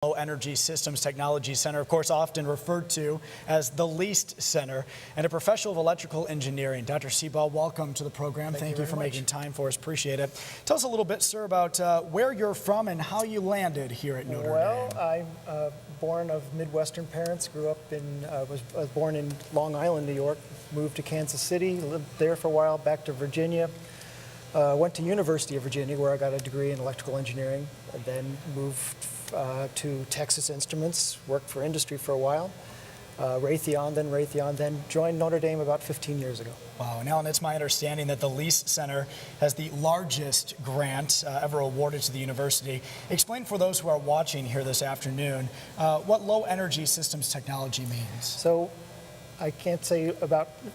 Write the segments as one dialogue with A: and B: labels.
A: Low Energy Systems Technology Center, of course, often referred to as the LEAST Center, and a professional of electrical engineering. Dr. Seabaugh, welcome to the program. Thank you for making time for us. Appreciate it. Tell us a little bit, sir, about where you're from and how you landed here at Notre Dame.
B: Well, I'm born of Midwestern parents, grew up in, was born in Long Island, New York, moved to Kansas City, lived there for a while, back to Virginia. Went to University of Virginia, where I got a degree in electrical engineering, and then moved to Texas Instruments, worked for industry for a while, Raytheon, then joined Notre Dame about 15 years ago.
A: Wow, and Alan, it's my understanding that the LEAST Center has the largest grant ever awarded to the university. Explain for those who are watching here this afternoon what low energy systems technology means.
B: So I can't say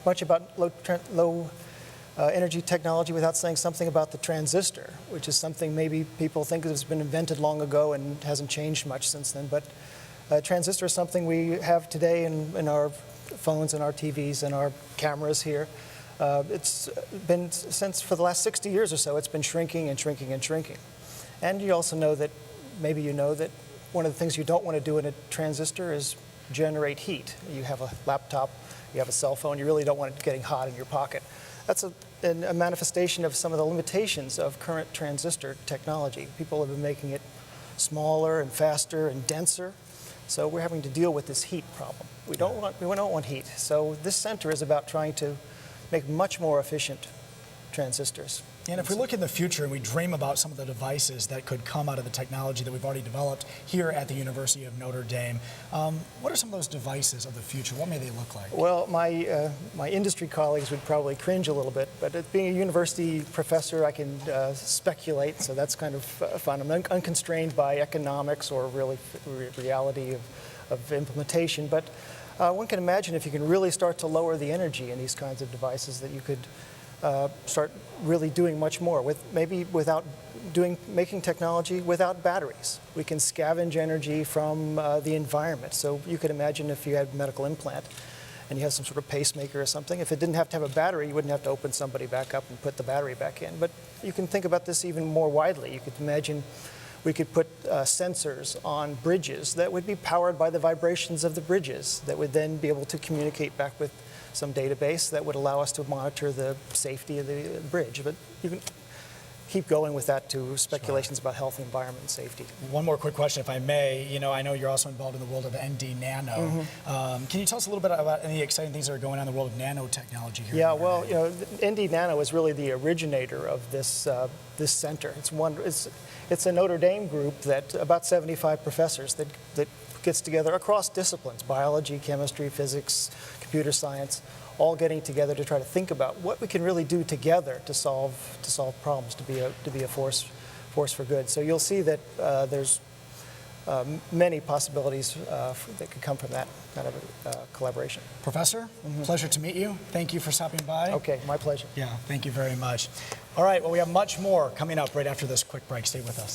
B: much about low energy technology without saying something about the transistor, which is something maybe people think has been invented long ago and hasn't changed much since then. But a transistor is something we have today in our phones and our TVs and our cameras here. It's been for the last 60 years or so, it's been shrinking and shrinking and shrinking. And you also know that, maybe you know that one of the things you don't want to do in a transistor is generate heat. You have a laptop, you have a cell phone, you really don't want it getting hot in your pocket. That's a manifestation of some of the limitations of current transistor technology. People have been making it smaller and faster and denser, so we're having to deal with this heat problem. We don't want heat, so this center is about trying to make much more efficient transistors.
A: And if we look in the future and we dream about some of the devices that could come out of the technology that we've already developed here at the University of Notre Dame, what are some of those devices of the future? What may they look like?
B: Well, my industry colleagues would probably cringe a little bit, but being a university professor, I can speculate, so that's kind of fun. I'm unconstrained by economics or really reality of implementation, but one can imagine if you can really start to lower the energy in these kinds of devices that you could start really doing much more making technology without batteries. We can scavenge energy from the environment. So you could imagine if you had a medical implant and you have some sort of pacemaker or something, if it didn't have to have a battery, you wouldn't have to open somebody back up and put the battery back in. But you can think about this even more widely. You could imagine we could put sensors on bridges that would be powered by the vibrations of the bridges that would then be able to communicate back with some database that would allow us to monitor the safety of the bridge. But you can keep going with that to speculations about health, environment, and safety.
A: One more quick question, if I may. You know, I know you're also involved in the world of NDnano. Can you tell us a little bit about any exciting things that are going on in the world of nanotechnology here?
B: Yeah, well, you know, NDnano is really the originator of this this center. It's a Notre Dame group that about 75 professors that gets together across disciplines: biology, chemistry, physics, computer science, all getting together to try to think about what we can really do together to solve problems, to be a force for good. So you'll see that there's many possibilities that could come from that kind of collaboration.
A: Professor, pleasure to meet you. Thank you for stopping by.
B: Okay, my pleasure.
A: Yeah, thank you very much. All right, well, we have much more coming up right after this quick break. Stay with us.